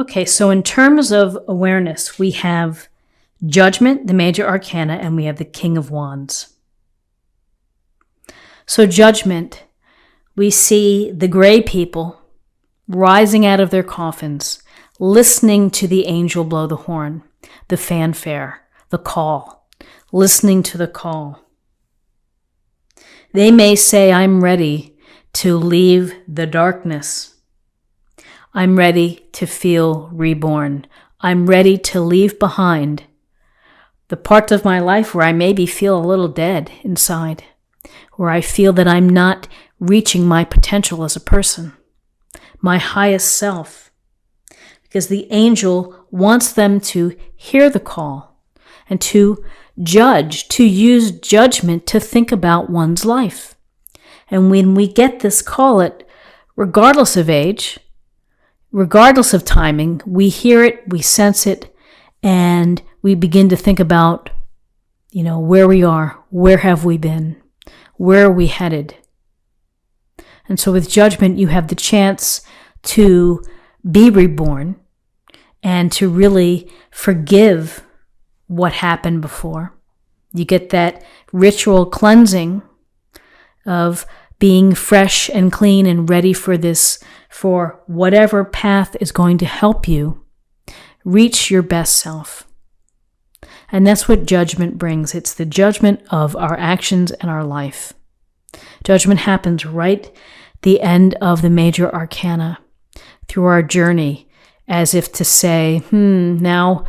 Okay, so in terms of awareness, we have Judgment, the major arcana, and we have the King of Wands. So Judgment, we see the gray people rising out of their coffins, listening to the angel blow the horn, the fanfare, the call, listening to the call. They may say, I'm ready to leave the darkness. I'm ready to feel reborn. I'm ready to leave behind the part of my life where I maybe feel a little dead inside, where I feel that I'm not reaching my potential as a person, my highest self. Because the angel wants them to hear the call and to judge, to use judgment to think about one's life. And when we get this call, regardless of age, regardless of timing, we hear it, we sense it, and we begin to think about, where we are, where have we been, where are we headed. And so with Judgment, you have the chance to be reborn and to really forgive what happened before. You get that ritual cleansing of being fresh and clean and ready for whatever path is going to help you reach your best self. And that's what Judgment brings. It's the judgment of our actions and our life. Judgment happens right at the end of the major arcana through our journey, as if to say, now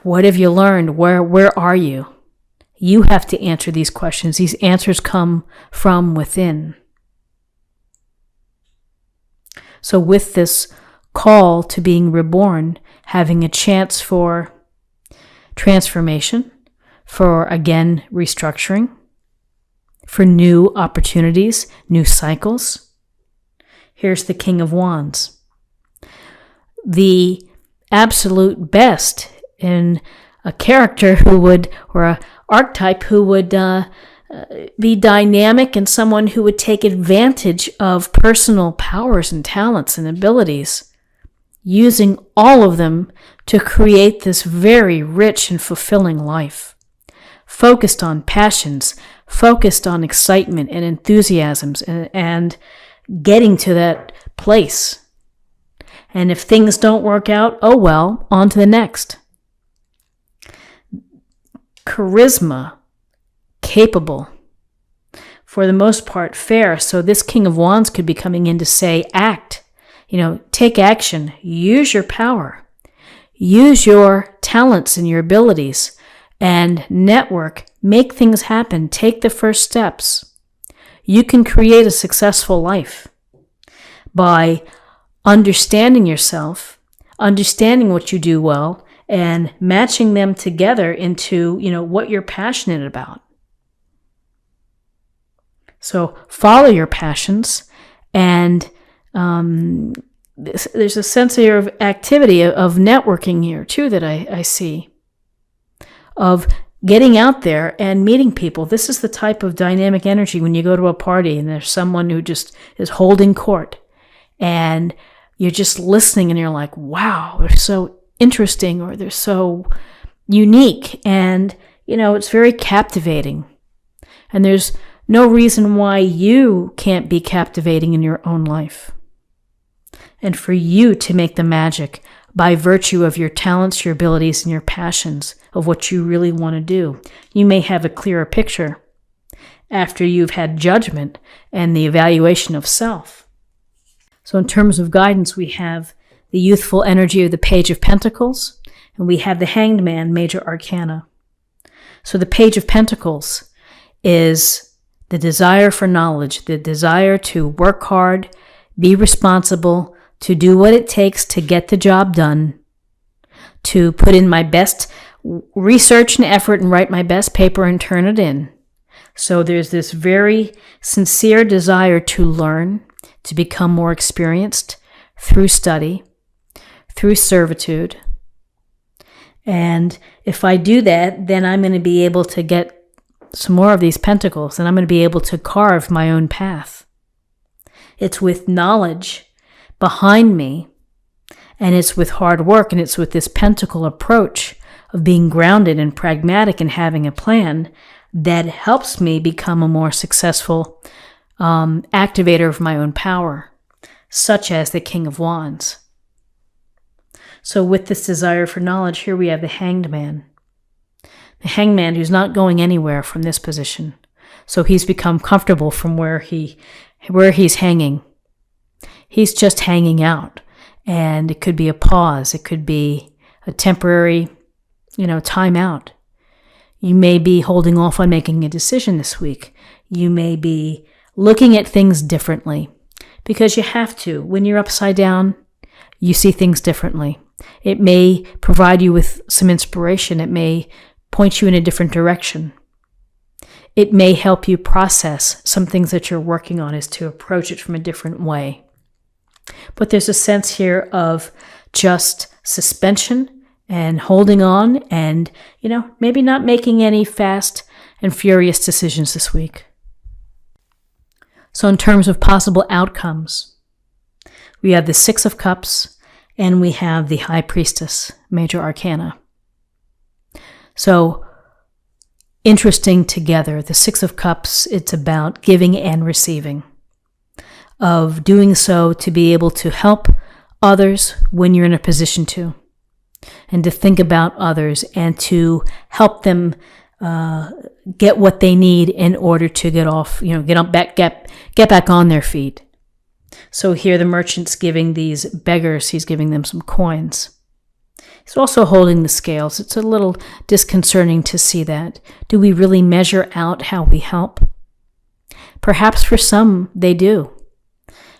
what have you learned? Where are you? You have to answer these questions. These answers come from within. So with this call to being reborn, having a chance for transformation, for, again, restructuring, for new opportunities, new cycles. Here's the King of Wands. The absolute best in a character or an archetype who would be dynamic and someone who would take advantage of personal powers and talents and abilities, using all of them to create this very rich and fulfilling life, focused on passions, focused on excitement and enthusiasms and getting to that place. And if things don't work out, oh well, on to the next. Charisma, capable, for the most part fair. So this King of Wands could be coming in to say, act, take action, use your power, use your talents and your abilities, and network, make things happen, take the first steps. You can create a successful life by understanding yourself, understanding what you do well, and matching them together into, what you're passionate about. So follow your passions, and there's a sense here of activity, of networking here too that I see, of getting out there and meeting people. This is the type of dynamic energy when you go to a party and there's someone who just is holding court and you're just listening and you're like, wow, they're so interesting, or they're so unique, and it's very captivating. And there's no reason why you can't be captivating in your own life. And for you to make the magic by virtue of your talents, your abilities, and your passions of what you really want to do. You may have a clearer picture after you've had Judgment and the evaluation of self. So in terms of guidance, we have the youthful energy of the Page of Pentacles, and we have the Hanged Man, major arcana. So the Page of Pentacles is the desire for knowledge, the desire to work hard, be responsible, to do what it takes to get the job done, to put in my best research and effort and write my best paper and turn it in. So there's this very sincere desire to learn, to become more experienced through study, through servitude. And if I do that, then I'm going to be able to get some more of these pentacles, and I'm going to be able to carve my own path. It's with knowledge behind me And it's with hard work, and it's with this pentacle approach of being grounded and pragmatic and having a plan that helps me become a more successful activator of my own power, such as the King of Wands. So with this desire for knowledge, here we have the Hanged Man. The Hanged Man who's not going anywhere from this position. So he's become comfortable from where he's hanging. He's just hanging out. And it could be a pause. It could be a temporary, time out. You may be holding off on making a decision this week. You may be looking at things differently because you have to. When you're upside down, you see things differently. It may provide you with some inspiration. It may point you in a different direction. It may help you process some things that you're working on, is to approach it from a different way. But there's a sense here of just suspension and holding on and, maybe not making any fast and furious decisions this week. So in terms of possible outcomes, we have the Six of Cups and we have the High Priestess, Major Arcana. So interesting together. The Six of Cups, it's about giving and receiving, of doing so to be able to help others when you're in a position to, and to think about others and to help them get what they need in order to get back on their feet. So here the merchant's giving these beggars, he's giving them some coins. He's also holding the scales. It's a little disconcerting to see that. Do we really measure out how we help? Perhaps for some, they do.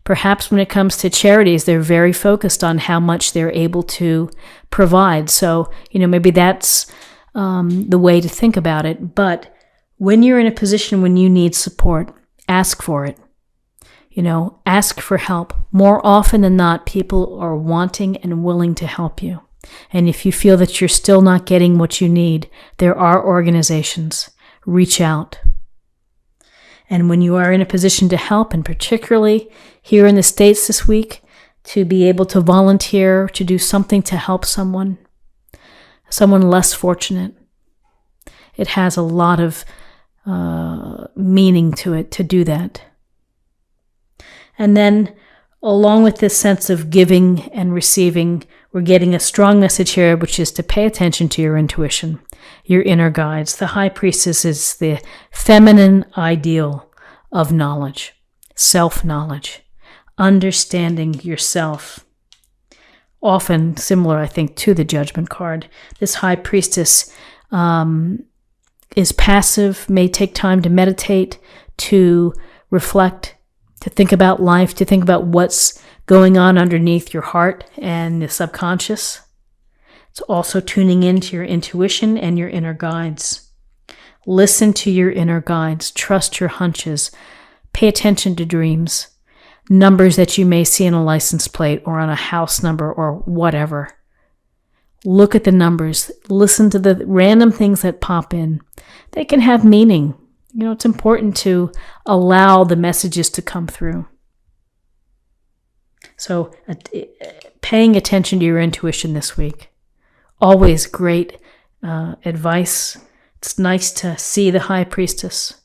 Perhaps when it comes to charities, they're very focused on how much they're able to provide. So, maybe that's the way to think about it. But when you're in a position when you need support, ask for it. Ask for help. More often than not, people are wanting and willing to help you. And if you feel that you're still not getting what you need, there are organizations. Reach out. And when you are in a position to help, and particularly here in the States this week, to be able to volunteer, to do something to help someone less fortunate, it has a lot of meaning to it to do that. And then along with this sense of giving and receiving, we're getting a strong message here, which is to pay attention to your intuition, your inner guides. The High Priestess is the feminine ideal of knowledge, self-knowledge, understanding yourself. Often similar, I think, to the Judgment card. This High Priestess is passive, may take time to meditate, to reflect, to think about life, to think about what's going on underneath your heart and the subconscious. It's also tuning into your intuition and your inner guides. Listen to your inner guides. Trust your hunches. Pay attention to dreams, numbers that you may see on a license plate or on a house number or whatever. Look at the numbers. Listen to the random things that pop in. They can have meaning. It's important to allow the messages to come through. So paying attention to your intuition this week. Always great advice. It's nice to see the High Priestess.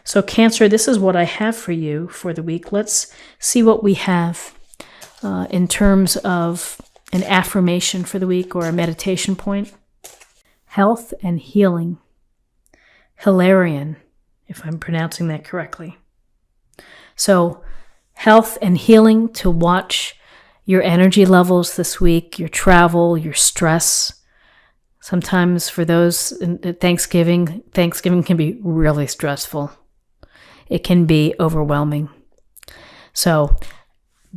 So Cancer, this is what I have for you for the week. Let's see what we have in terms of an affirmation for the week or a meditation point. Health and healing. Hilarion, if I'm pronouncing that correctly. So health and healing, to watch your energy levels this week, your travel, your stress. Sometimes for those at Thanksgiving can be really stressful. It can be overwhelming. So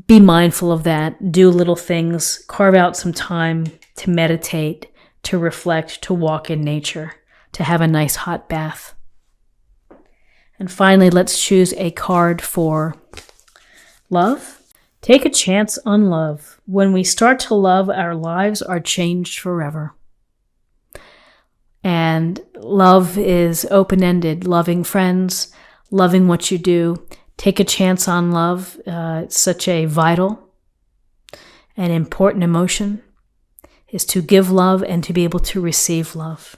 be mindful of that. Do little things. Carve out some time to meditate, to reflect, to walk in nature, to have a nice hot bath. And finally, let's choose a card for love. Take a chance on love. When we start to love, our lives are changed forever. And love is open-ended. Loving friends, loving what you do. Take a chance on love. It's such a vital an important emotion is to give love and to be able to receive love.